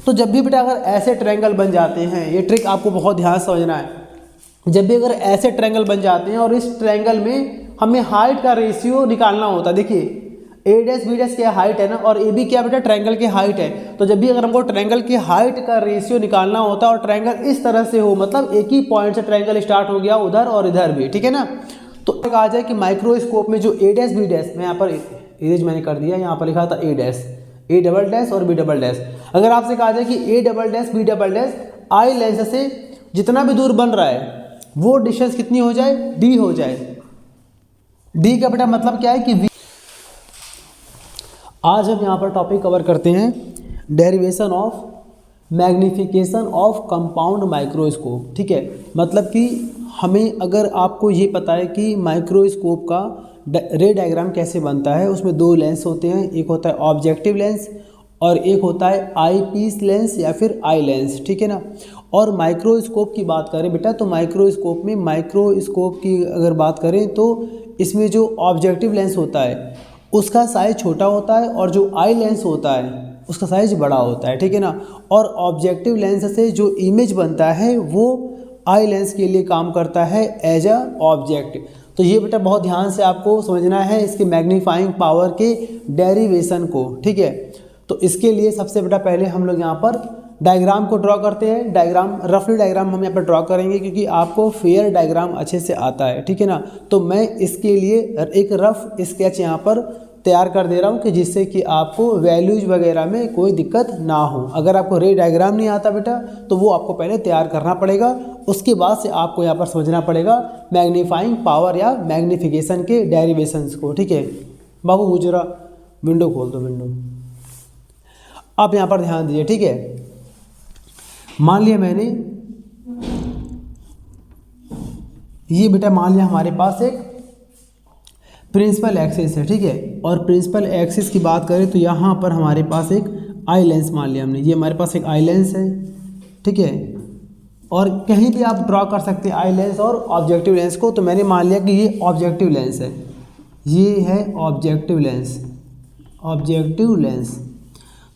तो जब भी बेटा अगर ऐसे ट्रायंगल बन जाते हैं, ये ट्रिक आपको बहुत ध्यान से समझना है, जब भी अगर ऐसे ट्रायंगल बन जाते हैं और इस ट्रायंगल में हमें हाइट का रेशियो निकालना होता है, देखिए ए डैश बी डैश क्या हाइट है ना, और ए बी क्या बेटा ट्रायंगल की हाइट है। तो जब भी अगर हमको ट्रायंगल की हाइट का रेशियो निकालना होता है और ट्रायंगल इस तरह से हो, मतलब एक ही पॉइंट से ट्रायंगल स्टार्ट हो गया उधर और इधर भी, ठीक है ना। तो कहा जाए कि माइक्रोस्कोप में जो ए डैश बी डैश, मैं यहाँ पर इरेज मैंने कर दिया, यहाँ पर लिखा था A dash, A double dash और बी डबल डैश। अगर आपसे कहा जाए कि A double dash B double dash I lens से जितना भी दूर बन रहा है वो डिस्टेंस कितनी हो जाए, डी हो जाए। डी का बेटा मतलब क्या है कि वी। आज हम यहाँ पर टॉपिक कवर करते हैं derivation of magnification of compound microscope, ठीक है। मतलब कि हमें अगर आपको ये पता है कि माइक्रोस्कोप का रे डायग्राम कैसे बनता है, उसमें दो लेंस होते हैं, एक होता है ऑब्जेक्टिव लेंस और एक होता है आई पीस लेंस या फिर आई लेंस, ठीक है ना। और माइक्रोस्कोप की बात करें बेटा, तो माइक्रोस्कोप में माइक्रोस्कोप की अगर बात करें तो इसमें जो ऑब्जेक्टिव लेंस होता है उसका साइज़ छोटा होता है और जो आई लेंस होता है उसका साइज़ बड़ा होता है, ठीक है ना। और ऑब्जेक्टिव लेंस से जो इमेज बनता है वो आई लेंस के लिए काम करता है एज अ ऑब्जेक्ट। तो ये बेटा बहुत ध्यान से आपको समझना है इसके मैग्नीफाइंग पावर के डेरिवेशन को, ठीक है। तो इसके लिए सबसे बेटा पहले हम लोग यहाँ पर डायग्राम को ड्रॉ करते हैं। डायग्राम रफली डायग्राम हम यहाँ पर ड्रॉ करेंगे क्योंकि आपको फेयर डायग्राम अच्छे से आता है, ठीक है ना। तो मैं इसके लिए एक रफ स्केच यहाँ पर तैयार कर दे रहा हूँ कि जिससे कि आपको वैल्यूज वगैरह में कोई दिक्कत ना हो। अगर आपको रे डायग्राम नहीं आता बेटा तो वो आपको पहले तैयार करना पड़ेगा, उसके बाद से आपको यहाँ पर समझना पड़ेगा मैग्नीफाइंग पावर या मैग्नीफिकेशन के डेरिवेशंस को, ठीक है। बाबू मुझे जरा विंडो खोल दो, विंडो। आप यहाँ पर ध्यान दीजिए, ठीक है। मान लिया मैंने ये बेटा, मान लिया हमारे पास एक प्रिंसिपल एक्सिस है, ठीक है। और प्रिंसिपल एक्सिस की बात करें तो यहाँ पर हमारे पास एक आई लेंस मान लिया हमने, ये हमारे पास एक आई लेंस है, ठीक है। और कहीं भी आप ड्रॉ कर सकते हैं आई लेंस और ऑब्जेक्टिव लेंस को। तो मैंने मान लिया कि ये ऑब्जेक्टिव लेंस है, ये है ऑब्जेक्टिव लेंस, ऑब्जेक्टिव लेंस।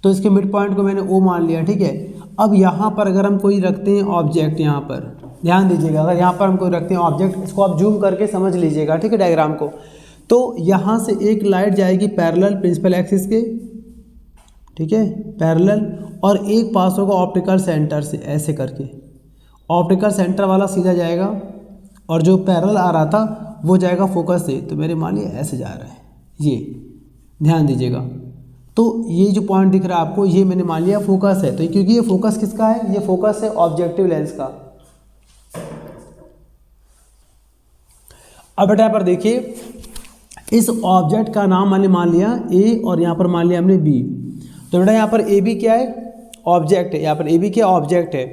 तो इसके मिड पॉइंट को मैंने ओ मान लिया, ठीक है। अब यहाँ पर अगर हम कोई रखते हैं ऑब्जेक्ट, यहाँ पर ध्यान दीजिएगा, अगर यहाँ पर हम कोई रखते हैं ऑब्जेक्ट, इसको आप जूम करके समझ लीजिएगा, ठीक है, डायग्राम को। तो यहाँ से एक लाइट जाएगी पैरेलल प्रिंसिपल एक्सिस के, ठीक है, पैरेलल, और एक पास होगा ऑप्टिकल सेंटर से ऐसे करके, ऑप्टिकल सेंटर वाला सीधा जाएगा और जो पैरेलल आ रहा था वो जाएगा फोकस से। तो मेरे मान लिया ऐसे जा रहा है, ये ध्यान दीजिएगा। तो ये जो पॉइंट दिख रहा है आपको, ये मैंने मान लिया फोकस है। तो क्योंकि ये फोकस किसका है, ये फोकस है ऑब्जेक्टिव लेंस का। अब बेटा यहाँ पर देखिए, इस ऑब्जेक्ट का नाम मैंने मान लिया ए और यहाँ पर मान लिया हमने बी। तो बेटा यहाँ पर ए बी क्या है, ऑब्जेक्ट है, यहाँ पर ए बी क्या ऑब्जेक्ट है।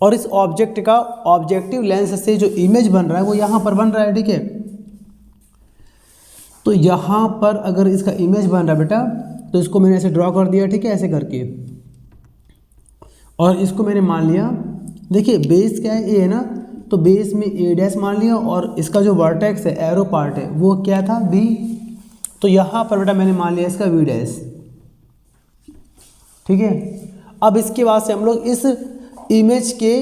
और इस ऑब्जेक्ट का ऑब्जेक्टिव लेंस से जो इमेज बन रहा है वो यहाँ पर बन रहा है, ठीक है। तो यहाँ पर अगर इसका इमेज बन रहा है बेटा, तो इसको मैंने ऐसे ड्रॉ कर दिया, ठीक है, ऐसे करके। और इसको मैंने मान लिया, देखिए बेस क्या है, ए है ना, तो बेस में ए डैश मान लिया और इसका जो वर्टेक्स है, एरो पार्ट है, वो क्या था, बी। तो यहाँ पर बेटा मैंने मान लिया इसका वी डैश, ठीक है। अब इसके बाद से हम लोग इस इमेज के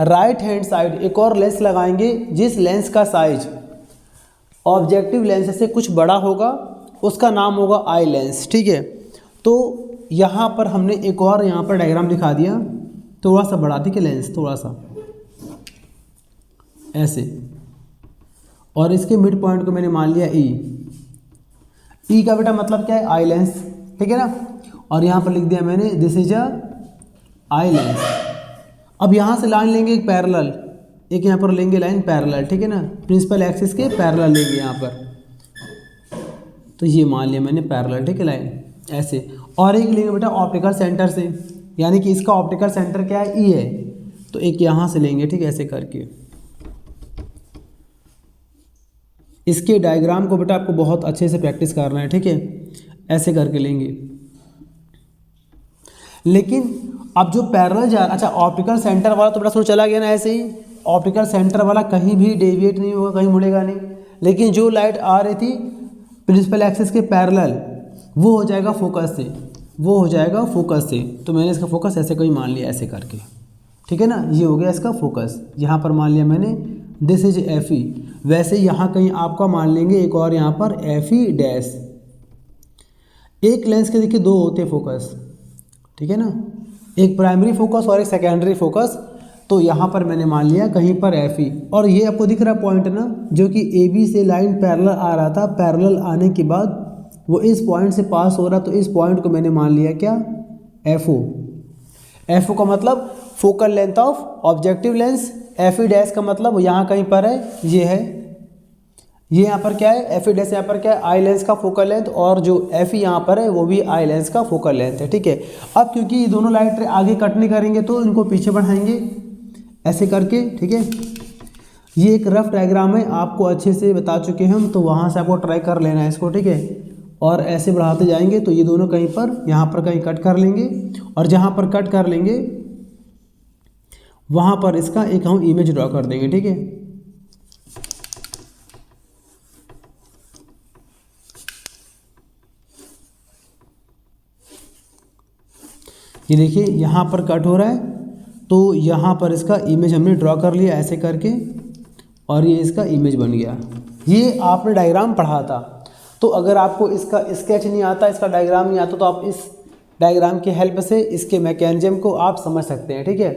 राइट हैंड साइड एक और लेंस लगाएंगे, जिस लेंस का साइज ऑब्जेक्टिव लेंस से कुछ बड़ा होगा, उसका नाम होगा आई लेंस, ठीक है। तो यहाँ पर हमने एक और यहाँ पर डायग्राम दिखा दिया, थोड़ा सा बढ़ा दी कि लेंस थोड़ा सा ऐसे, और इसके मिड पॉइंट को मैंने मान लिया ई। ई का बेटा मतलब क्या है, आई लेंस, ठीक है ना। और यहाँ पर लिख दिया मैंने this is a eye lens. अब यहाँ से लाइन लेंगे एक पैरेलल, एक यहाँ पर लेंगे लाइन पैरेलल, ठीक है ना, प्रिंसिपल एक्सिस के पैरेलल लेंगे यहाँ पर। तो ये मान लिया मैंने पैरेलल, ठीक है, लाइन ऐसे। और एक लेंगे बेटा ऑप्टिकल सेंटर से, यानी कि इसका ऑप्टिकल सेंटर क्या है, ई है, तो एक यहाँ से लेंगे, ठीक है, ऐसे करके। इसके डायग्राम को बेटा आपको बहुत अच्छे से प्रैक्टिस करना है, ठीक है, ऐसे करके लेंगे। लेकिन अब जो पैरेलल जा रहा, अच्छा ऑप्टिकल सेंटर वाला तो बेटा सोच चला गया ना, ऐसे ही ऑप्टिकल सेंटर वाला कहीं भी डेविएट नहीं होगा, कहीं मुड़ेगा नहीं। लेकिन जो लाइट आ रही थी प्रिंसिपल एक्सिस के पैरेलल, वो हो जाएगा फोकस से। वो हो जाएगा फोकस से। तो मैंने इसका फोकस ऐसे कोई मान लिया ऐसे करके, ठीक है ना, ये हो गया इसका फोकस। यहाँ पर मान लिया मैंने दिस इज एफ ई। वैसे यहाँ कहीं आपका मान लेंगे एक और यहाँ पर एफ ई डैश। एक लेंस के देखिए दो होते हैं फोकस, ठीक है ना, एक प्राइमरी फोकस और एक सेकेंडरी फोकस। तो यहाँ पर मैंने मान लिया कहीं पर एफ ई, और ये आपको दिख रहा है पॉइंट ना, जो कि ए बी से लाइन पैरेलल आ रहा था, पैरेलल आने के बाद वो इस पॉइंट से पास हो रहा, तो इस पॉइंट को मैंने मान लिया क्या, एफ ओ। एफ ओ का मतलब focal length of objective lens. F E dash का मतलब यहाँ कहीं पर है, ये है, ये यहाँ पर क्या है, एफ ई डैश यहाँ पर क्या है, आई लेंस का फोकल लेंथ, और जो एफ ई यहाँ पर है वो भी आई लेंस का फोकल लेंथ है, ठीक है। अब क्योंकि ये दोनों लाइट आगे कट नहीं करेंगे तो इनको पीछे बढ़ाएंगे ऐसे करके, ठीक है। ये एक रफ डायग्राम है, आपको अच्छे से बता चुके हैं हम, तो वहाँ से आपको ट्राई कर लेना है इसको, ठीक है। और ऐसे बढ़ाते जाएंगे तो ये दोनों कहीं पर यहाँ पर कहीं कट कर लेंगे, और जहाँ पर कट कर लेंगे वहाँ पर इसका एक हम इमेज ड्रॉ कर देंगे, ठीक है। ये देखिए यहाँ पर कट हो रहा है, तो यहाँ पर इसका इमेज हमने ड्रॉ कर लिया ऐसे करके, और ये इसका इमेज बन गया। ये आपने डायग्राम पढ़ा था, तो अगर आपको इसका स्केच नहीं आता, इसका डायग्राम नहीं आता, तो आप इस डायग्राम की हेल्प से इसके मैकेनिज्म को आप समझ सकते हैं, ठीक है।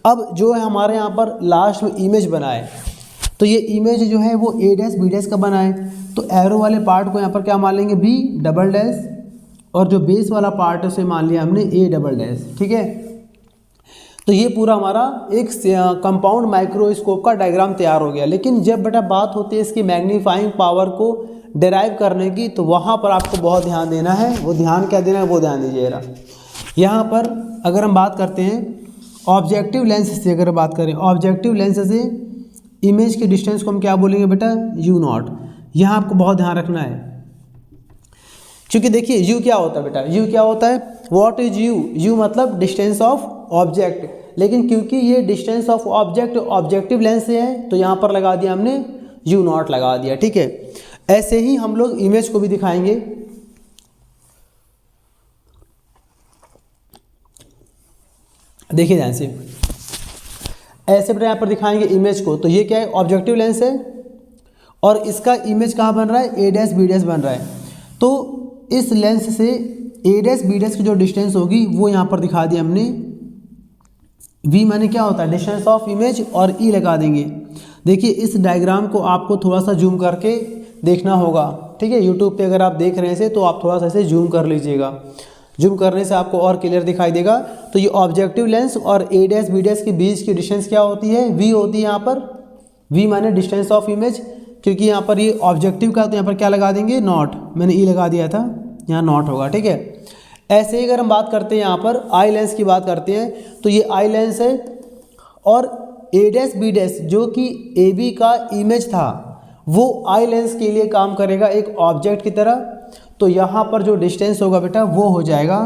अब जो है हमारे यहाँ पर लास्ट में इमेज बना है, तो ये इमेज जो है वो ए डैश बी डैश का बना है, तो एरो वाले पार्ट को यहाँ पर क्या मान लेंगे, बी डबल डैश, और जो बेस वाला पार्ट है उसे मान लिया हमने ए डबल डैश, ठीक है। तो ये पूरा हमारा एक कंपाउंड माइक्रोस्कोप का डायग्राम तैयार हो गया। लेकिन जब बेटा बात होती है इसकी मैग्नीफाइंग पावर को डिराइव करने की, तो वहाँ पर आपको बहुत ध्यान देना है। वो ध्यान क्या देना है, वो ध्यान दीजिएगा। यहाँ पर अगर हम बात करते हैं ऑब्जेक्टिव लेंस से, अगर बात करें ऑब्जेक्टिव लेंस से इमेज के डिस्टेंस को हम क्या बोलेंगे बेटा, यू नॉट। यहाँ आपको बहुत ध्यान रखना है, क्योंकि देखिए यू क्या होता है बेटा, यू क्या होता है, व्हाट इज यू, यू मतलब डिस्टेंस ऑफ ऑब्जेक्ट। लेकिन क्योंकि ये distance of object objective lens से है, तो यहाँ पर लगा दिया हमने यू नॉट लगा दिया, ठीक है। ऐसे ही हम लोग इमेज को भी दिखाएंगे। देखिए ध्यान से, ऐसे बेटा यहाँ पर दिखाएंगे इमेज को, तो ये क्या है, ऑब्जेक्टिव लेंस है, और इसका इमेज कहाँ बन रहा है, ए डैश बी डैश बन रहा है। तो इस लेंस से ए डैश बी डैश की जो डिस्टेंस होगी वो यहाँ पर दिखा दिया हमने, वी माने क्या होता है, डिस्टेंस ऑफ इमेज, और ई लगा देंगे। देखिए इस डायग्राम को आपको थोड़ा सा जूम करके देखना होगा, ठीक है। यूट्यूब पे अगर आप देख रहे हैं तो आप थोड़ा सा इसे जूम कर लीजिएगा, जूम करने से आपको और क्लियर दिखाई देगा। तो ये ऑब्जेक्टिव लेंस और ए डैश बी डैश के बीच की डिस्टेंस क्या होती है, वी होती है। यहाँ पर वी माने डिस्टेंस ऑफ इमेज, क्योंकि यहाँ पर ये ऑब्जेक्टिव का, तो यहाँ पर क्या लगा देंगे, नॉट, मैंने ई लगा दिया था, यहाँ नॉट होगा, ठीक है। ऐसे ही अगर हम बात करते हैं यहाँ पर आई लेंस की बात करते हैं, तो ये आई लेंस है, और ए डैश बी डैश जो कि ए बी का इमेज था वो आई लेंस के लिए काम करेगा एक ऑब्जेक्ट की तरह। तो यहाँ पर जो डिस्टेंस होगा बेटा वो हो जाएगा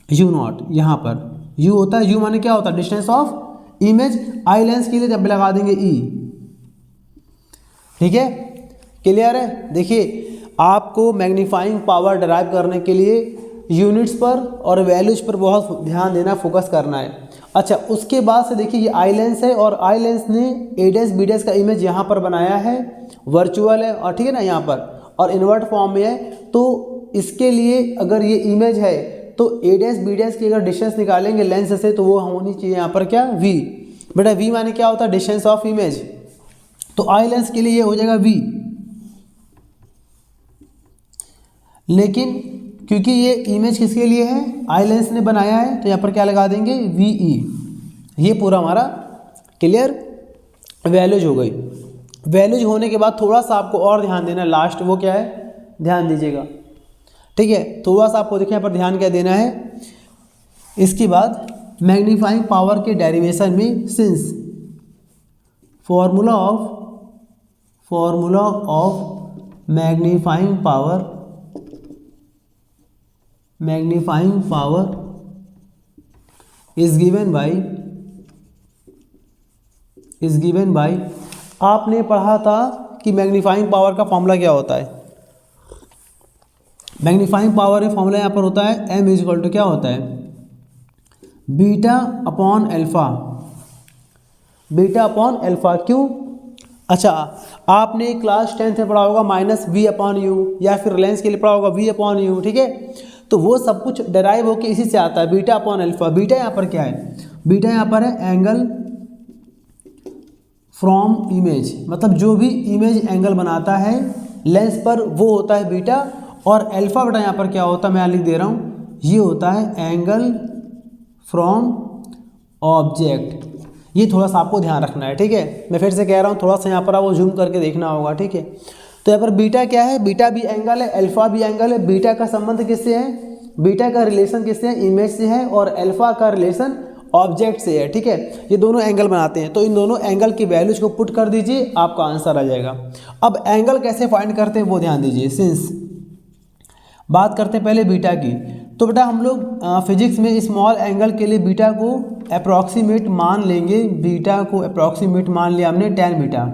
यू नॉट। यहाँ पर यू होता है, यू माने क्या होता है, distance of image. I lens के लिए जब लगा देंगे ई, ठीक है, क्लियर है। देखिए आपको मैग्नीफाइंग पावर डिराइव करने के लिए यूनिट्स पर और वैल्यूज पर बहुत ध्यान देना, फोकस करना है। अच्छा, उसके बाद से देखिए ये आई लेंस है, और आई लेंस ने ए डैश बी डैश का इमेज यहाँ पर बनाया है, वर्चुअल है, और ठीक है ना, यहाँ पर और इन्वर्ट फॉर्म में है। तो इसके लिए अगर ये इमेज है तो ए डैश बी डैश की अगर डिस्टेंस निकालेंगे लेंस से, तो वो होनी चाहिए यहाँ पर क्या, वी। बेटा वी माने क्या होता है, डिस्टेंस ऑफ इमेज। तो आई लेंस के लिए ये हो जाएगा वी। लेकिन क्योंकि ये इमेज किसके लिए है, आई लेंस ने बनाया है, तो यहाँ पर क्या लगा देंगे, वी ई। ये पूरा हमारा क्लियर वैल्यूज हो गई। वैल्यूज होने के बाद थोड़ा सा आपको और ध्यान देना, लास्ट वो क्या है, ध्यान दीजिएगा, ठीक है। थोड़ा सा आपको देखिए यहाँ पर ध्यान क्या देना है। इसके बाद मैग्नीफाइंग पावर के डेरिवेशन में since formula of magnifying power is given by आपने पढ़ा था कि मैग्नीफाइंग पावर का फॉर्मूला क्या होता है। मैग्नीफाइंग पावर का फॉर्मूला यहाँ पर होता है m इज इक्वल टू क्या होता है, beta upon alpha, beta upon alpha. क्यों? अच्छा, आपने क्लास 10th में पढ़ा होगा माइनस वी अपॉन यू, या फिर रिलायंस के लिए पढ़ा होगा वी अपॉन यू, ठीक है। तो वो सब कुछ डेराइव होकर इसी से आता है, बीटा अपॉन अल्फ़ा। बीटा यहाँ पर क्या है, बीटा यहाँ पर है एंगल फ्रॉम इमेज, मतलब जो भी इमेज एंगल बनाता है लेंस पर वो होता है बीटा। और अल्फ़ा बेटा यहाँ पर क्या होता है, मैं लिख दे रहा हूँ, ये होता है एंगल फ्रॉम ऑब्जेक्ट। ये थोड़ा सा आपको ध्यान रखना है, ठीक है। मैं फिर से कह रहा हूँ, थोड़ा सा यहाँ पर आपको जूम करके देखना होगा, ठीक है। तो यहाँ पर बीटा क्या है, बीटा भी एंगल है, अल्फ़ा भी एंगल है। बीटा का संबंध किससे है, बीटा का रिलेशन किससे है, इमेज से है, और अल्फ़ा का रिलेशन ऑब्जेक्ट से है, ठीक है। ये दोनों एंगल बनाते हैं, तो इन दोनों एंगल की वैल्यूज को पुट कर दीजिए, आपका आंसर आ जाएगा। अब एंगल कैसे फाइंड करते हैं वो ध्यान दीजिए। सिंस बात करते हैं पहले बीटा की, तो बेटा हम लोग फिजिक्स में स्मॉल एंगल के लिए बीटा को अप्रॉक्सीमेट मान लेंगे। बीटा को अप्रॉक्सीमेट मान लिया हमने tan बीटा।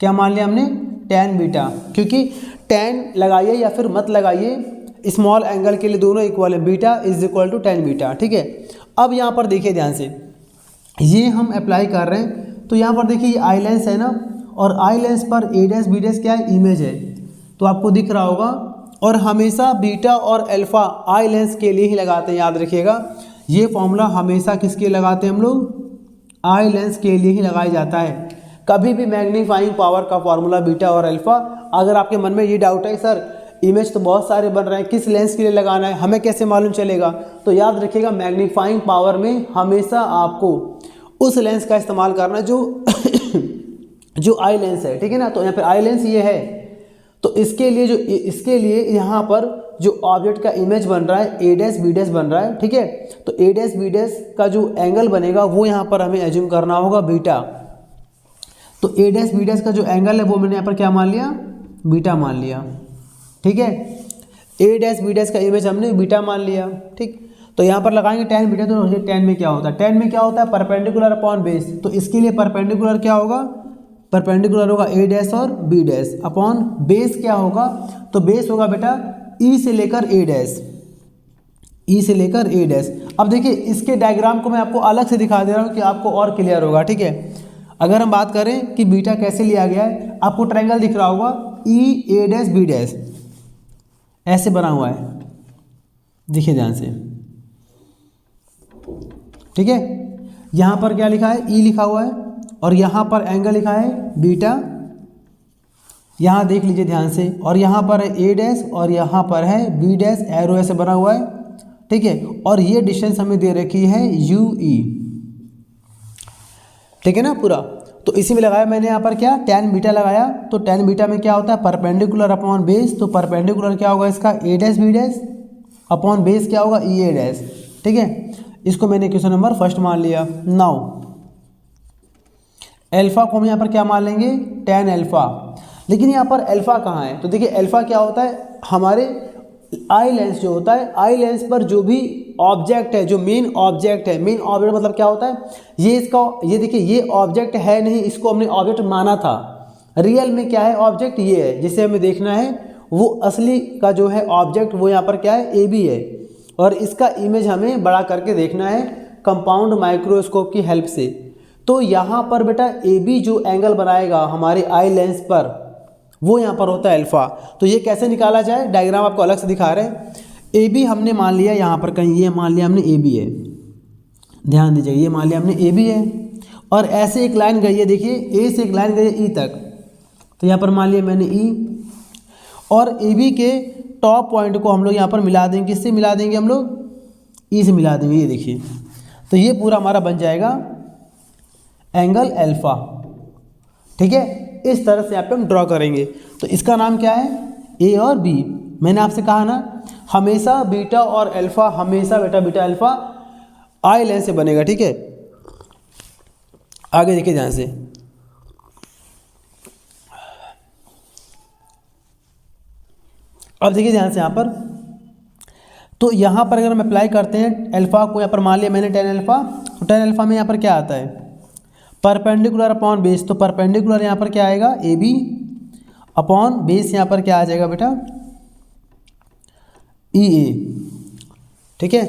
क्या मान लिया हमने, tan बीटा, क्योंकि tan लगाइए या फिर मत लगाइए, स्मॉल एंगल के लिए दोनों इक्वल है, beta is equal to tan beta, ठीक है। अब यहाँ पर देखिए ध्यान से, ये हम अप्लाई कर रहे हैं, तो यहाँ पर देखिए ये आई लेंस है ना, और आई लेंस पर ए डैश बी डैश क्या है, इमेज है, तो आपको दिख रहा होगा। और हमेशा बीटा और अल्फ़ा आई लेंस के लिए ही लगाते हैं, याद रखिएगा। ये फॉर्मूला हमेशा किसके लगाते हैं हम लोग, आई लेंस के लिए ही लगाया जाता है। कभी भी मैग्नीफाइंग पावर का फॉर्मूला बीटा और अल्फ़ा, अगर आपके मन में ये डाउट है सर इमेज तो बहुत सारे बन रहे हैं, किस लेंस के लिए लगाना है, हमें कैसे मालूम चलेगा, तो याद रखिएगा मैग्नीफाइंग पावर में हमेशा आपको उस लेंस का इस्तेमाल करना है जो जो आई लेंस है, ठीक है ना। तो यहाँ पर आई लेंस ये है, तो इसके लिए यहाँ पर जो ऑब्जेक्ट का इमेज बन रहा है ए डैश बी डैश बन रहा है, ठीक है। तो ए डैश बी डैश का जो एंगल बनेगा वो यहाँ पर हमें एज्यूम करना होगा बीटा। तो ए डैश बी डैश का जो एंगल है वो मैंने यहाँ पर क्या मान लिया, बीटा मान लिया, ठीक है। ए डैश बी डैश का इमेज हमने बीटा मान लिया, ठीक। तो यहाँ पर लगाएंगे tan बीटा, तो tan में क्या होता है, tan में क्या होता है, परपेंडिकुलर अपॉन बेस। तो इसके लिए परपेंडिकुलर क्या होगा, परपेंडिकुलर होगा ए डैश और बी डैश, अपॉन बेस क्या होगा, तो बेस होगा बेटा ई से लेकर ए डैश, ई से लेकर ए डैश। अब देखिए इसके डायग्राम को मैं आपको अलग से दिखा दे रहा हूँ कि आपको और क्लियर होगा, ठीक है। अगर हम बात करें कि बीटा कैसे लिया गया है, आपको ट्रायंगल दिख रहा होगा ई ए डैश बी डैश, ऐसे बना हुआ है, देखिए ध्यान से, ठीक है। यहाँ पर क्या लिखा है, ई लिखा हुआ है, और यहाँ पर एंगल लिखा है बीटा, यहाँ देख लीजिए ध्यान से, और यहाँ पर है ए डैश और यहाँ पर है बी डैश, एरो ऐसे बना हुआ है, ठीक है। और ये डिस्टेंस हमें दे रखी है यू ई, ठीक है ना पूरा। तो इसी में लगाया मैंने यहाँ पर क्या, tan बीटा लगाया। तो tan बीटा में क्या होता है, परपेंडिकुलर अपॉन बेस। तो परपेंडिकुलर क्या होगा इसका, A dash B dash, upon base क्या होगा, ई ए डैश, ठीक है। इसको मैंने क्वेश्चन नंबर फर्स्ट मान लिया। नाउ अल्फा को हम यहाँ पर क्या मान लेंगे, tan अल्फा। लेकिन यहाँ पर अल्फा कहाँ है, तो देखिए अल्फा क्या होता है, हमारे आई लेंस जो होता है, आई लेंस पर जो भी ऑब्जेक्ट है, जो मेन ऑब्जेक्ट है, मेन ऑब्जेक्ट मतलब क्या होता है, ये इसका, ये देखिए ये ऑब्जेक्ट है नहीं, इसको हमने ऑब्जेक्ट माना था, रियल में क्या है ऑब्जेक्ट ये है, जिसे हमें देखना है वो असली का जो है ऑब्जेक्ट वो यहाँ पर क्या है, ए बी है, और इसका इमेज हमें बड़ा करके देखना है कंपाउंड माइक्रोस्कोप की हेल्प से। तो यहाँ पर बेटा ए बी जो एंगल बनाएगा हमारे आई लेंस पर, वो यहाँ पर होता है अल्फ़ा। तो ये कैसे निकाला जाए, डायग्राम आपको अलग से दिखा रहे हैं। ए बी हमने मान लिया यहाँ पर कहीं, ये मान लिया हमने ए बी है, ध्यान दीजिए, ये मान लिया हमने ए बी है, और ऐसे एक लाइन गई है, देखिए ए से एक लाइन गई है ई तक, तो यहाँ पर मान लिया मैंने ई, और ए बी के टॉप पॉइंट को हम लोग यहाँ पर मिला देंगे, किससे मिला देंगे हम लोग, ई से मिला देंगे, ये देखिए। तो ये पूरा हमारा बन जाएगा एंगल अल्फ़ा, ठीक है। इस तरह से यहाँ पे हम ड्रॉ करेंगे। तो इसका नाम क्या है, ए और बी। मैंने आपसे कहा ना हमेशा बीटा और अल्फ़ा, हमेशा बेटा बीटा अल्फ़ा आई लेंस से बनेगा, ठीक है। आगे देखिए ध्यान से, अब देखिए ध्यान से यहाँ पर, तो यहाँ पर अगर हम अप्लाई करते हैं अल्फ़ा को, यहाँ पर मान लिया मैंने tan अल्फ़ा, तो tan अल्फ़ा में यहाँ पर क्या आता है, परपेंडिकुलर अपॉन बेस। तो परपेंडिकुलर यहाँ पर क्या आएगा, ए बी, अपॉन बेस यहाँ पर क्या आ जाएगा बेटा, ई ए, ठीक है,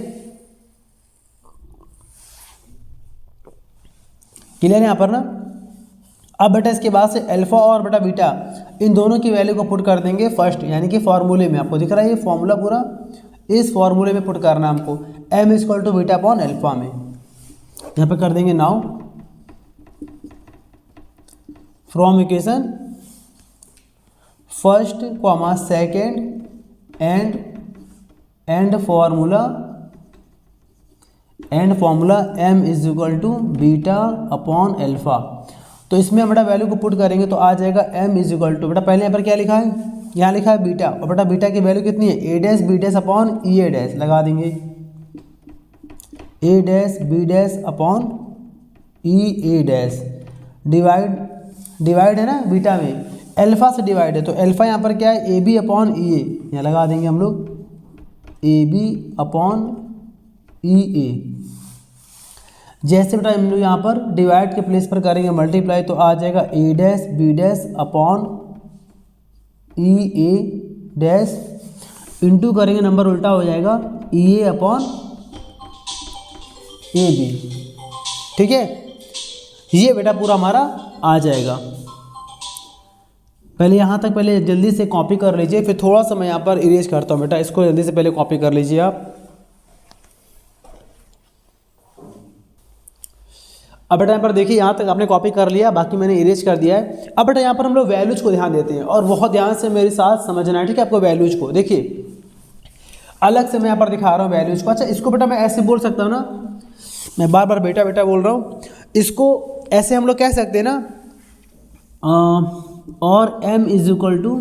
क्लियर है यहाँ पर ना। अब बेटा इसके बाद से अल्फा और बेटा बीटा इन दोनों की वैल्यू को पुट कर देंगे फर्स्ट, यानी कि फॉर्मूले में। आपको दिख रहा है ये फॉर्मूला पूरा, इस फॉर्मूले में पुट करना हमको, m equal to beta upon alpha में। यहाँ पे कर देंगे now from equation first comma second and formula m is equal to beta upon alpha. तो इसमें हम बेटा वैल्यू को पुट करेंगे तो आ जाएगा m इज इक्वल टू, बेटा पहले यहाँ पर क्या लिखा है, यहाँ लिखा है बीटा, और बेटा बीटा की वैल्यू कितनी है, a dash B dash upon E A dash लगा देंगे, a dash B dash upon E A dash, divide है ना बीटा में, अल्फा से डिवाइड है, तो अल्फा यहाँ पर क्या है, ए बी अपॉन ई ए, यहाँ लगा देंगे हम लोग ए बी अपॉन ई ए। जैसे बेटा हम लोग यहाँ पर डिवाइड के प्लेस पर करेंगे मल्टीप्लाई, तो आ जाएगा ए dash B dash upon E A dash, into करेंगे नंबर उल्टा हो जाएगा ई ए अपॉन ए बी, ठीक है। ये बेटा पूरा हमारा आ जाएगा। पहले यहाँ तक पहले जल्दी से कॉपी कर लीजिए, फिर थोड़ा सा मैं यहाँ पर इरेज करता हूँ बेटा, इसको जल्दी से पहले कॉपी कर लीजिए आप। अब बेटा यहाँ पर देखिए, यहाँ तक आपने कॉपी कर लिया, बाकी मैंने इरेज कर दिया है। अब बेटा यहाँ पर हम लोग वैल्यूज को ध्यान देते हैं, और बहुत ध्यान से मेरे साथ समझना है, ठीक है। आपको वैल्यूज को देखिए अलग से मैं यहाँ पर दिखा रहा हूँ वैल्यूज को। अच्छा, इसको बेटा मैं ऐसे बोल सकता हूँ ना, मैं बार बार बेटा बेटा बोल रहा हूँ, इसको ऐसे हम लोग कह सकते हैं ना, और m is equal to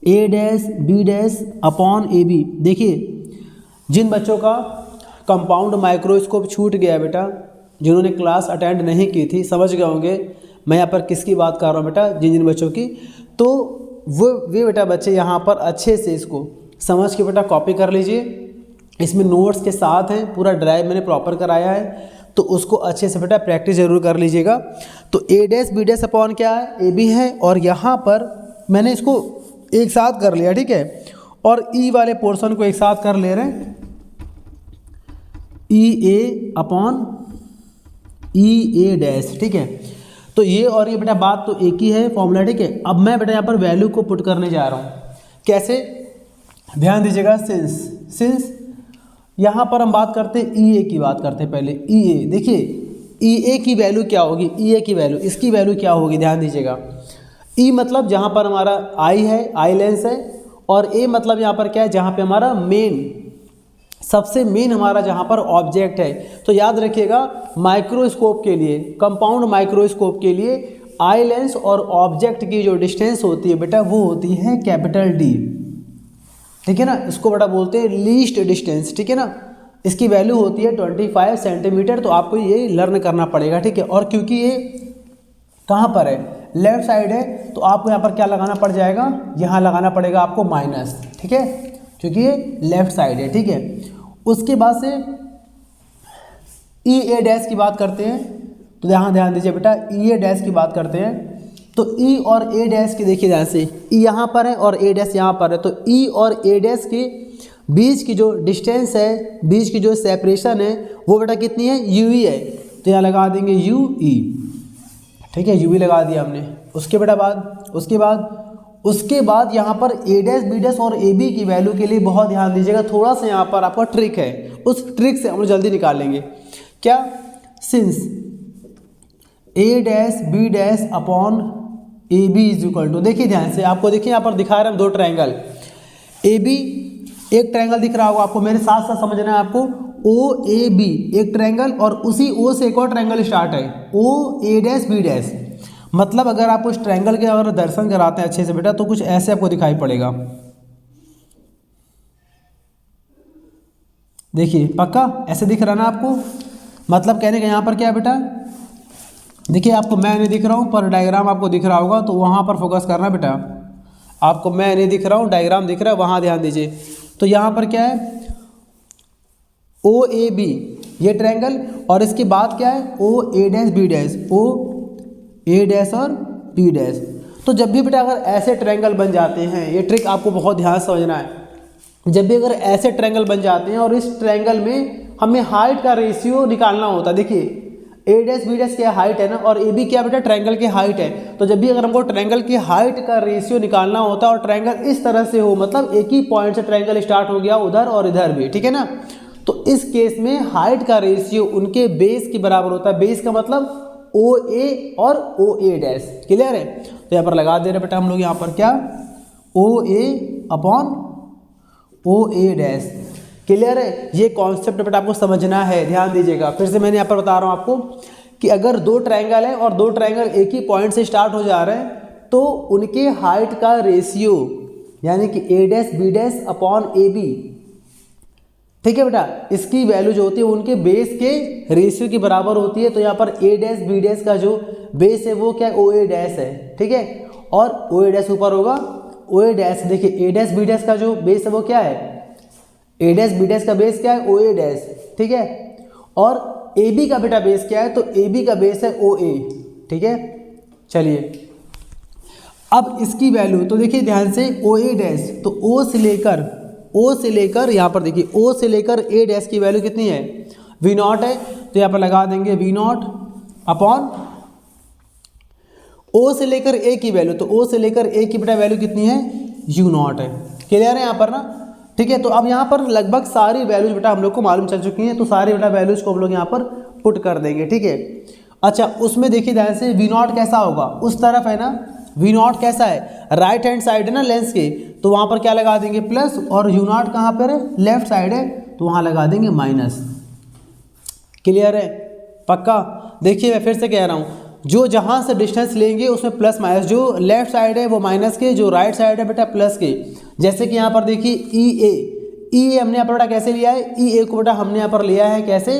A dash B dash upon A B. देखिए जिन बच्चों का कंपाउंड माइक्रोस्कोप छूट गया बेटा, जिन्होंने क्लास अटेंड नहीं की थी, समझ गए होंगे मैं यहाँ पर किसकी बात कर रहा हूँ बेटा, जिन जिन बच्चों की, तो वे बेटा बच्चे यहाँ पर अच्छे से इसको समझ के बेटा कॉपी कर लीजिए। इसमें नोट्स के साथ हैं, पूरा ड्राइव मैंने प्रॉपर कराया है, तो उसको अच्छे से बेटा प्रैक्टिस जरूर कर लीजिएगा। तो ए डैश बी डैश अपॉन क्या है, ए बी है, और यहाँ पर मैंने इसको एक साथ कर लिया, ठीक है, और ई वाले पोर्शन को एक साथ कर ले रहे हैं, ई A upon E A dash, ठीक है। तो ये और ये बेटा बात तो एक ही है फॉर्मूला, ठीक है। अब मैं बेटा यहाँ पर वैल्यू को पुट करने जा रहा हूँ, कैसे, ध्यान दीजिएगा। सिंस यहाँ पर हम बात करते हैं ई ए की बात करते हैं पहले, ई ए। देखिए ई ए की वैल्यू क्या होगी, ई ए की वैल्यू, इसकी वैल्यू क्या होगी, ध्यान दीजिएगा। ई मतलब जहाँ पर हमारा आई है, आई लेंस है, और ए मतलब यहाँ पर क्या है, जहाँ पे हमारा मेन, सबसे मेन हमारा जहाँ पर ऑब्जेक्ट है। तो याद रखिएगा माइक्रोस्कोप के लिए, कंपाउंड माइक्रोस्कोप के लिए आई लेंस और ऑब्जेक्ट की जो डिस्टेंस होती है बेटा, वो होती है कैपिटल डी, ठीक है ना। इसको बेटा बोलते हैं लीस्ट डिस्टेंस, ठीक है ना। इसकी वैल्यू होती है 25 सेंटीमीटर। तो आपको ये लर्न करना पड़ेगा, ठीक है। और क्योंकि ये कहाँ पर है, लेफ्ट साइड है, तो आपको यहाँ पर क्या लगाना पड़ जाएगा, यहाँ लगाना पड़ेगा आपको माइनस, ठीक है, क्योंकि ये लेफ्ट साइड है, ठीक है। उसके बाद से ई ए डैश की बात करते हैं, तो यहाँ ध्यान दीजिए बेटा, ई ए डैश की बात करते हैं। तो ई और ए डैश की देखिए ध्यान से, ई यहाँ पर है और ए डैश यहाँ पर है, तो ई और ए डैश के बीच की जो डिस्टेंस है, बीच की जो सेपरेशन है, वो बेटा कितनी है, यू ई है। तो यहाँ लगा देंगे यू ई, ठीक है, यू ई लगा दिया हमने। उसके बाद यहाँ पर ए डैश बी डैश और ए बी की वैल्यू के लिए बहुत ध्यान दीजिएगा, थोड़ा सा यहाँ पर आपका ट्रिक है, उस ट्रिक से हम लोग जल्दी निकाल लेंगे। क्या, since A dash B dash upon A B is equal to, देखिए ध्यान से, आपको देखिए यहाँ पर दिखा रहे हैं हम दो ट्रायंगल, ए बी एक ट्रायंगल दिख रहा होगा आपको, मेरे साथ साथ समझना है आपको, ओ ए बी एक ट्रायंगल, और उसी ओ से एक और ट्रायंगल स्टार्ट है, ओ ए डैश बी डैश। मतलब अगर आप उस ट्रायंगल के अगर दर्शन कराते हैं अच्छे से बेटा, तो कुछ ऐसे आपको दिखाई पड़ेगा, देखिए पक्का ऐसे दिख रहा ना आपको। मतलब कहने का यहाँ पर क्या है बेटा, देखिए आपको मैं नहीं दिख रहा हूँ, पर डायग्राम आपको दिख रहा होगा, तो वहाँ पर फोकस करना बेटा। आपको मैं नहीं दिख रहा हूँ, डायग्राम दिख रहा है, वहाँ ध्यान दीजिए। तो यहाँ पर क्या है, ओ ए बी ये ट्रायंगल, और इसके बाद क्या है, ओ ए डैश बी डैश, ओ ए डैश और बी डैश। तो जब भी बेटा अगर ऐसे ट्रायंगल बन जाते हैं, ये ट्रिक आपको बहुत ध्यान से समझना है, जब भी अगर ऐसे ट्रायंगल बन जाते हैं और इस ट्रायंगल में हमें हाइट का रेशियो निकालना होता है, देखिए ए डैश बी डैश क्या हाइट है ना, और ए बी क्या बेटा ट्रायंगल की हाइट है। तो जब भी अगर हमको ट्रायंगल की हाइट का रेशियो निकालना होता है और ट्रायंगल इस तरह से हो, मतलब एक ही पॉइंट से ट्रायंगल स्टार्ट हो गया उधर और इधर भी, ठीक है ना, तो इस केस में हाइट का रेशियो उनके बेस के बराबर होता है। बेस का मतलब ओ ए और ओ ए डैश, क्लियर है। तो यहाँ पर लगा दे रहे बेटा हम लोग यहाँ पर क्या, ओ ए अपॉन ओ ए डैश, क्लियर है। ये कॉन्सेप्ट बेटा आपको समझना है, ध्यान दीजिएगा। फिर से मैंने यहाँ पर बता रहा हूँ आपको कि अगर दो ट्रायंगल है और दो ट्रायंगल एक ही पॉइंट से स्टार्ट हो जा रहे हैं तो उनके हाइट का रेशियो यानी कि A dash B dash upon A B, ठीक है बेटा, इसकी वैल्यू जो होती है उनके बेस के रेशियो की बराबर होती है। तो यहाँ पर ए डैश बी डैश का जो बेस है वो क्या है, ओ ए डैश है, ठीक है, और ओ ए डैश ऊपर होगा ओ ए डैश। देखिए ए डैश बी डैश का जो बेस है वो क्या है, ए डैश बी डैश का बेस क्या है, ओ ए डैश, ठीक है, और ए बी का बेटा बेस क्या है, तो ए बी का बेस है ओ ए, ठीक है। चलिए अब इसकी वैल्यू तो देखिए ध्यान से, ओ ए डैश, तो ओ से लेकर यहाँ पर देखिए ओ से लेकर ए डैश की वैल्यू कितनी है, वी नॉट है। तो यहाँ पर लगा देंगे वी नॉट अपॉन ओ से लेकर ए की वैल्यू, तो ओ से लेकर ए की बेटा वैल्यू कितनी है, यू नॉट है, क्लियर है यहाँ पर ना, ठीक है। तो अब यहाँ पर लगभग सारी वैल्यूज बेटा हम लोग को मालूम चल चुकी हैं, तो सारी बेटा वैल्यूज को हम लोग यहाँ पर पुट कर देंगे, ठीक है। अच्छा उसमें देखिए ध्यान से वी नॉट कैसा होगा, उस तरफ है ना, वी नॉट कैसा है, राइट हैंड साइड है ना लेंस के, तो वहाँ पर क्या लगा देंगे प्लस, और यू नॉट कहाँ पर है, लेफ्ट साइड है, तो वहाँ लगा देंगे माइनस, क्लियर है, पक्का। देखिए मैं फिर से कह रहा हूँ, जो जहाँ से डिस्टेंस लेंगे उसमें प्लस माइनस, जो लेफ्ट साइड है वो माइनस के, जो राइट साइड है बेटा प्लस के। जैसे कि यहाँ पर देखिए ई ए हमने यहाँ पर बेटा कैसे लिया है, ई ए को बेटा हमने यहाँ पर लिया है कैसे,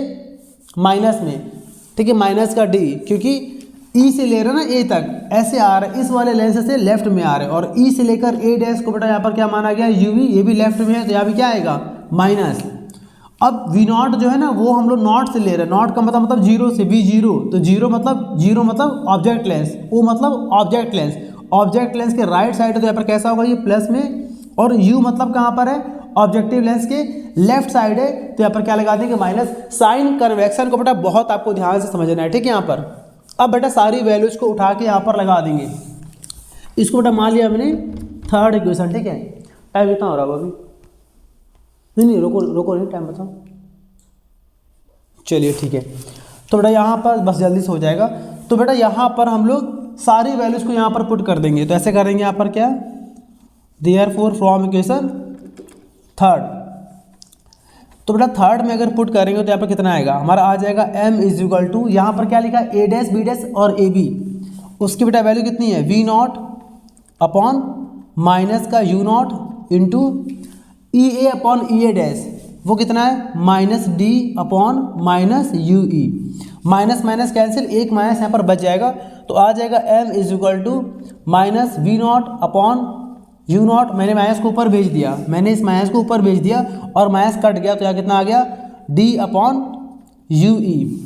माइनस में, ठीक है, माइनस का डी, क्योंकि ई से ले रहे हैं ना ए तक, ऐसे आ रहा है, इस वाले लेंस से लेफ्ट में आ रहे हैं, और ई से लेकर ए डैश को बेटा यहाँ पर क्या माना गया, यू वी, ये भी लेफ्ट में है, तो यहाँ भी क्या आएगा माइनस। अब वी नॉट जो है ना वो हम लोग नॉट से ले रहे हैं, नॉट का मतलब जीरो से, वी जीरो, तो जीरो मतलब ऑब्जेक्ट लेंस, ओ मतलब ऑब्जेक्ट लेंस, ऑब्जेक्ट लेंस के राइट साइड है, तो यहाँ पर कैसा होगा ये प्लस में, और यू मतलब कहाँ पर है, ऑब्जेक्टिव लेंस के लेफ्ट साइड है, तो यहाँ पर क्या लगा देंगे माइनस। साइन कन्वेक्शन को बेटा बहुत आपको ध्यान से समझना है, ठीक है। यहाँ पर अब बेटा सारी वैल्यूज को उठा के यहाँ पर लगा देंगे। इसको बेटा मान लिया हमने थर्ड इक्वेशन, ठीक है। टाइम कितना हो रहा है अभी, नहीं रोको नहीं, टाइम बताओ, चलिए ठीक है। तो बेटा यहाँ पर बस जल्दी से हो जाएगा। तो बेटा यहाँ पर हम लोग सारी वैल्यूज को यहाँ पर पुट कर देंगे, तो ऐसे करेंगे यहाँ पर क्या, देयरफॉर फ्रॉम इक्वेशन थर्ड, तो बेटा थर्ड में अगर पुट करेंगे तो यहाँ पर कितना आएगा हमारा, आ जाएगा m इज इक्वल टू, यहाँ पर क्या लिखा है ए डैश बी डैश और ए बी, उसकी बेटा वैल्यू कितनी है, वी नॉट अपॉन माइनस का U naught into E A upon E A dash, वो कितना है minus D upon minus U E, minus minus cancel, एक माइनस यहाँ पर बच जाएगा, तो आ जाएगा m is equal to minus V naught upon U naught, मैंने माइनस को ऊपर भेज दिया, मैंने इस माइनस को ऊपर भेज दिया और माइनस कट गया, तो यहाँ कितना आ गया d अपॉन यू ई,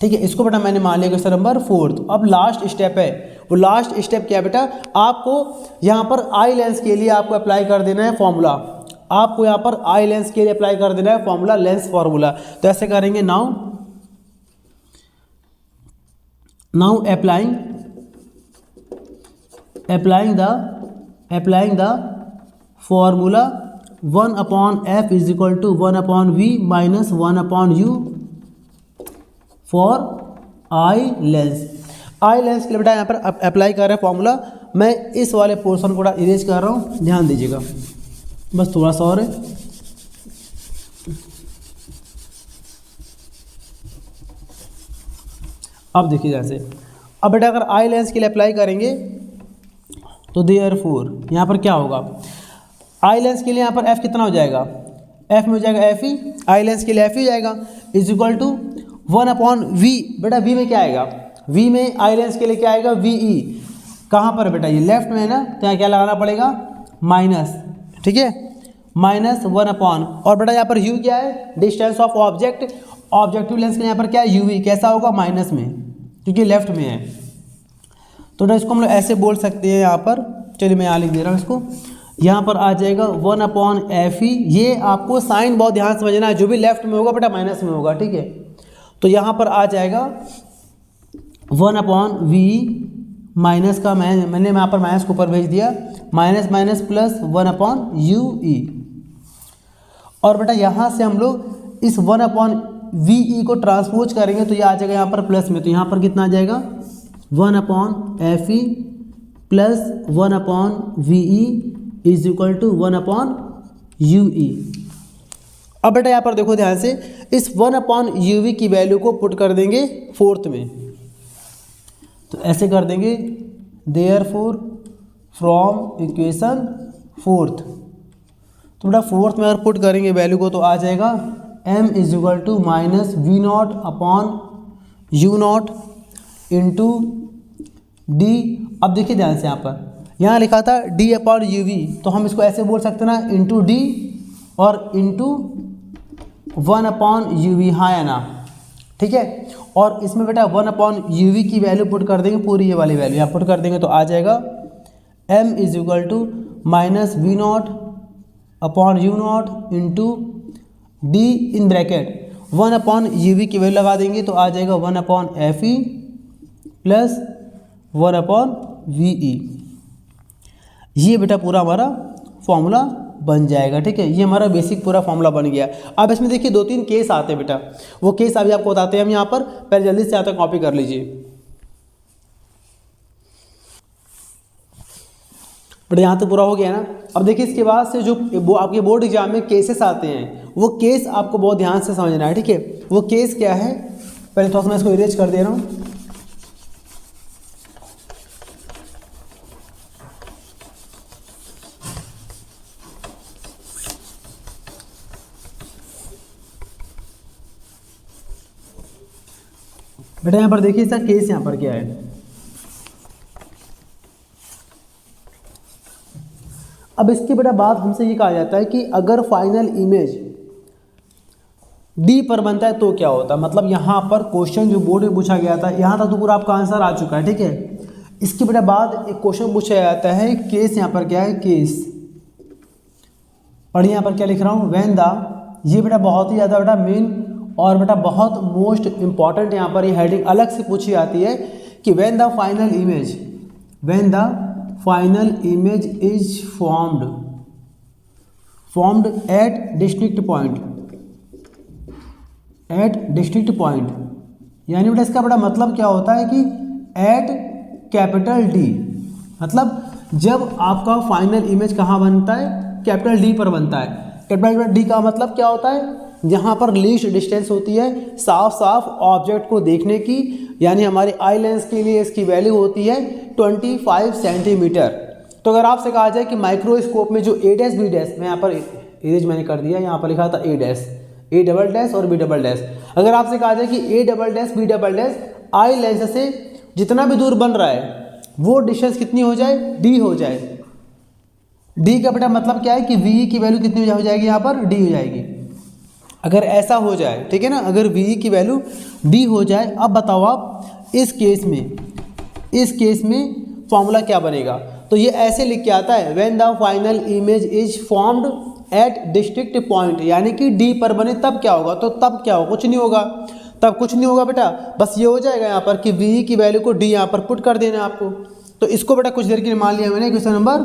ठीक है। इसको बेटा मैंने मान लिया क्वेश्चन नंबर 4। अब लास्ट स्टेप है, वो लास्ट स्टेप क्या है बेटा, आपको यहाँ पर आई लेंस के लिए आपको अप्लाई कर देना है फॉर्मूला, आपको यहाँ पर आई लेंस के लिए अप्लाई कर देना है फॉर्मूला, लेंस फॉर्मूला। तो ऐसे करेंगे, now applying the formula 1 upon F is equal to 1 upon V minus 1 upon U for I lens. I lens के लिए बेटा यहाँ पर अप्लाई कर रहे हैं फॉर्मूला। मैं इस वाले पोर्शन को इरेज कर रहा हूँ, ध्यान दीजिएगा, बस थोड़ा सा और है। अब देखिए जैसे, अब बेटा अगर आई लेंस के लिए अप्लाई करेंगे तो देयरफॉर यहाँ पर क्या होगा, आई लेंस के लिए यहाँ पर एफ कितना हो जाएगा, एफ में हो जाएगा एफ ई, आई लेंस के लिए एफ ही जाएगा, is equal to 1 upon V, बेटा वी में क्या आएगा, वी में आई लेंस के लिए क्या आएगा, वी ई, कहाँ पर बेटा ये लेफ्ट में है ना, तो यहाँ क्या लगाना पड़ेगा माइनस, ठीक है, माइनस 1 अपॉन, और बेटा यहाँ पर यू क्या है, distance of object, objective lens के यहाँ पर क्या है यू वी, कैसा होगा माइनस में, क्योंकि लेफ्ट में है। तो बेटा इसको हम लोग ऐसे बोल सकते हैं यहाँ पर, चलिए मैं यहाँ लिख दे रहा हूँ इसको, यहाँ पर आ जाएगा 1/FE। ये आपको साइन बहुत ध्यान समझना है, जो भी लेफ्ट में होगा बेटा माइनस में होगा, ठीक है। तो यहाँ पर आ जाएगा 1/VE माइनस का मैंने यहाँ पर माइनस को ऊपर भेज दिया, माइनस माइनस प्लस 1/UE। और बेटा यहाँ से हम लोग इस 1/VE को ट्रांसपोज करेंगे तो ये आ जाएगा यहाँ पर प्लस में, तो यहाँ पर कितना आ जाएगा 1/FE plus 1/VE is equal to 1/UE। अब बेटा यहाँ पर देखो ध्यान से, इस 1/UV की वैल्यू को पुट कर देंगे फोर्थ में, तो ऐसे कर देंगे देयरफॉर फ्रॉम इक्वेशन फोर्थ। तो बेटा फोर्थ में अगर पुट करेंगे वैल्यू को तो आ जाएगा m is equal to minus V0/U0 into D. अब देखिए ध्यान से, यहाँ लिखा था D/UV, तो हम इसको ऐसे बोल सकते हैं ना, इंटू डी और इंटू 1/UV, हाँ या ना, ठीक है। और इसमें बेटा 1/UV की वैल्यू पुट कर देंगे, पूरी ये वाली वैल्यू यहाँ पुट कर देंगे तो आ जाएगा m is equal to minus V0/U0 into D in bracket 1/UV की वैल्यू लगा देंगे तो आ जाएगा 1/FE प्लस 1/VE। ये बेटा पूरा हमारा फॉर्मूला बन जाएगा, ठीक है। ये हमारा बेसिक पूरा फॉर्मूला बन गया। अब इसमें देखिए 2-3 केस आते हैं बेटा, वो केस अभी आपको बताते हैं हम यहाँ पर, पहले जल्दी से आता कॉपी कर लीजिए। बेटा यहाँ तो पूरा हो गया ना। अब देखिए इसके बाद से जो वो आपके बोर्ड एग्जाम में केसेस आते हैं, वो केस आपको बहुत ध्यान से समझना है, ठीक है। वो केस क्या है, पहले थोड़ा सा मैं इसको इरेज कर दे रहा हूँ। बेटा यहाँ पर देखिए इसका केस यहाँ पर क्या है। अब इसके बेटा बाद हमसे ये कहा जाता है कि अगर फाइनल इमेज डी पर बनता है तो क्या होता है। मतलब यहाँ पर क्वेश्चन जो बोर्ड में पूछा गया था, यहाँ तक तो पूरा आपका आंसर आ चुका है, ठीक है। इसके बेटा बाद एक क्वेश्चन पूछा जाता है, केस यहाँ पर क्या है, केस पढ़िए यहाँ पर क्या लिख रहा हूँ, व्हेन द, ये बेटा बहुत ही ज़्यादा बेटा मेन और बेटा बहुत मोस्ट इंपॉर्टेंट यहाँ पर ये हेडिंग अलग से पूछी जाती है कि when the final image, when the final image is formed at district point, यानी बेटा इसका बड़ा मतलब क्या होता है कि एट कैपिटल डी, मतलब जब आपका फाइनल इमेज कहाँ बनता है, कैपिटल डी पर बनता है। कैपिटल डी का मतलब क्या होता है, जहाँ पर लीस्ट डिस्टेंस होती है साफ साफ ऑब्जेक्ट को देखने की, यानी हमारे आई लेंस के लिए इसकी वैल्यू होती है 25 सेंटीमीटर। तो अगर आपसे कहा जाए कि माइक्रोस्कोप में जो ए डैश बी डैश, मैं यहाँ पर इरेज मैंने कर दिया, यहाँ पर लिखा था A dash, A double dash और बी डबल डैश। अगर आपसे कहा जाए कि A double dash B double dash I lens से जितना भी दूर बन रहा है वो डिस्टेंस कितनी हो जाए, डी हो जाए। डी का बेटा मतलब क्या है कि वी की वैल्यू कितनी हो जाएगी, यहाँ पर डी हो जाएगी। अगर ऐसा हो जाए, ठीक है ना, अगर वी की वैल्यू डी हो जाए। अब बताओ आप इस केस में फॉर्मूला क्या बनेगा। तो ये ऐसे लिख के आता है, when the final image is formed at district point, यानी कि डी पर बने तब क्या होगा। तो तब क्या होगा, कुछ नहीं होगा, तब कुछ नहीं होगा बेटा, बस ये हो जाएगा यहाँ पर कि वी की वैल्यू को डी यहाँ पर पुट कर देना आपको। तो इसको बेटा कुछ देर के लिए मान लिया मैंने, क्वेश्चन नंबर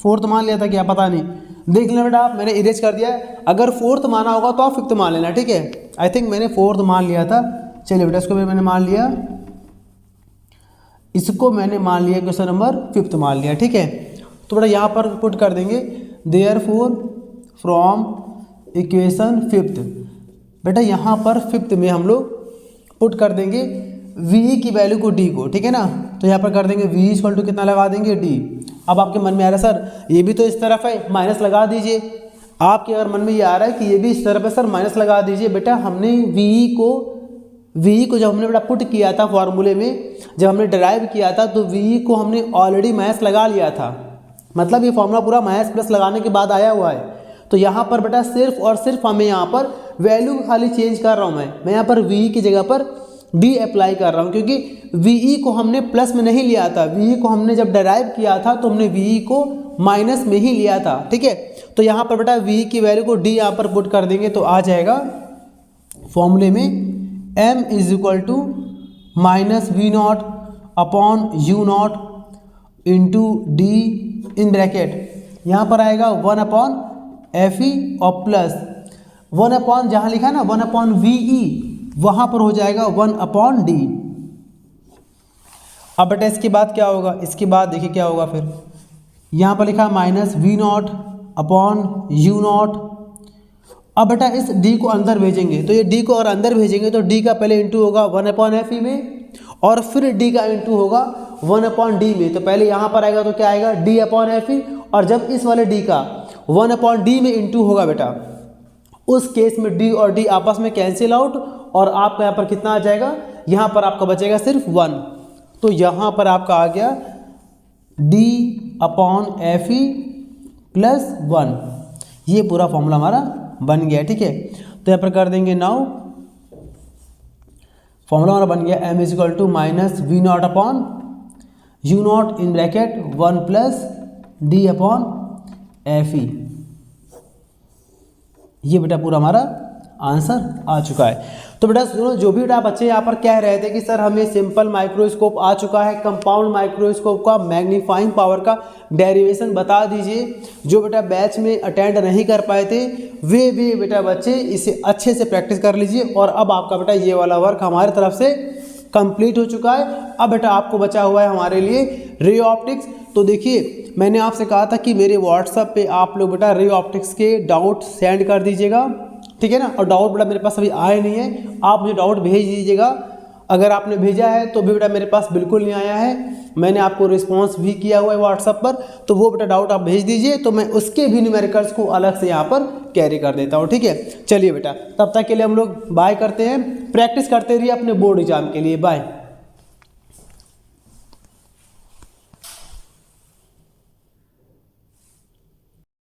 4 मान लिया था, क्या पता नहीं, देख लेना बेटा आप, मैंने इरेज कर दिया है। अगर 4th माना होगा तो आप 5th मान लेना, ठीक है। आई थिंक मैंने 4th मान लिया था। चलिए बेटा इसको मैंने मान लिया, इसको मैंने मान लिया, क्वेश्चन नंबर 5th मान लिया, ठीक है। तो बेटा यहाँ पर पुट कर देंगे देयरफॉर फ्रॉम इक्वेशन 5th। बेटा यहाँ पर 5th में हम लोग पुट कर देंगे वी की वैल्यू को डी को, ठीक है ना। तो यहाँ पर कर देंगे वी इक्वल टू कितना लगा देंगे, डी। अब आपके मन में आ रहा है सर ये भी तो इस तरफ है, माइनस लगा दीजिए। आपके अगर मन में ये आ रहा है कि ये भी इस तरफ है सर, माइनस लगा दीजिए। बेटा हमने वी को जब हमने बेटा पुट किया था फॉर्मूले में, जब हमने डिराइव किया था तो वी को हमने ऑलरेडी माइनस लगा लिया था। मतलब ये फॉर्मूला पूरा माइनस प्लस लगाने के बाद आया हुआ है। तो यहाँ पर बेटा सिर्फ और सिर्फ हमें यहाँ पर वैल्यू खाली चेंज कर रहा हूँ मैं यहाँ पर वी की जगह पर डी अप्लाई कर रहा हूँ, क्योंकि वी को हमने प्लस में नहीं लिया था। वी को हमने जब डिराइव किया था तो हमने वी को माइनस में ही लिया था, ठीक है। तो यहाँ पर बेटा v की वैल्यू को d यहाँ पर पुट कर देंगे तो आ जाएगा फॉर्मूले में m is equal to minus V naught upon U naught into D in bracket, यहाँ पर आएगा 1 अपॉन एफ ई और प्लस 1 अपॉन जहाँ लिखा ना 1 अपॉन वी ई वहाँ पर हो जाएगा 1 अपॉन डी। अब बेटा इसके बाद क्या होगा, इसके बाद देखिए क्या होगा फिर, यहाँ पर लिखा minus V naught upon U naught. अब बेटा इस d को अंदर भेजेंगे तो ये d को और अंदर भेजेंगे तो d का पहले इंटू होगा 1 अपॉन एफ ई में और फिर d का इंटू होगा 1 अपॉन डी में। तो पहले यहाँ पर आएगा तो क्या आएगा d अपॉन एफ ई, और जब इस वाले d का 1 अपॉन डी में इंटू होगा बेटा उस केस में d और d आपस में कैंसिल आउट और आपका यहाँ पर कितना आ जाएगा, यहाँ पर आपका बचेगा सिर्फ 1। तो यहाँ पर आपका आ गया d upon F E plus 1, ये पूरा फॉर्मूला हमारा बन गया, ठीक है। तो यहाँ पर कर देंगे नाउ फॉर्मूला हमारा बन गया m is equal to minus V naught upon U naught in bracket 1 plus D upon F E. ये बेटा पूरा हमारा आंसर आ चुका है। तो बेटा सुनो, जो भी बेटा बच्चे यहाँ पर कह रहे थे कि सर हमें सिंपल माइक्रोस्कोप आ चुका है, कंपाउंड माइक्रोस्कोप का मैग्नीफाइंग पावर का डेरिवेशन बता दीजिए, जो बेटा बैच में अटेंड नहीं कर पाए थे वे बेटा बच्चे इसे अच्छे से प्रैक्टिस कर लीजिए। और अब आपका बेटा ये वाला वर्क हमारी तरफ से कंप्लीट हो चुका है। अब बेटा आपको बचा हुआ है हमारे लिए रे ऑप्टिक्स। तो देखिए मैंने आपसे कहा था कि मेरे व्हाट्सएप पे आप लोग बेटा रे ऑप्टिक्स के डाउट सेंड कर दीजिएगा, ठीक है ना। और डाउट बेटा मेरे पास अभी आए नहीं है, आप मुझे डाउट भेज दीजिएगा। अगर आपने भेजा है तो भी बेटा मेरे पास बिल्कुल नहीं आया है, मैंने आपको रिस्पांस भी किया हुआ है व्हाट्सएप पर, तो वो बेटा डाउट आप भेज दीजिए तो मैं उसके भी न्यूमेरिकल्स को अलग से यहाँ पर कैरी कर देता हूँ, ठीक है। चलिए बेटा तब तक के लिए हम लोग बाय करते हैं, प्रैक्टिस करते रहिए अपने बोर्ड एग्जाम के लिए, बाय।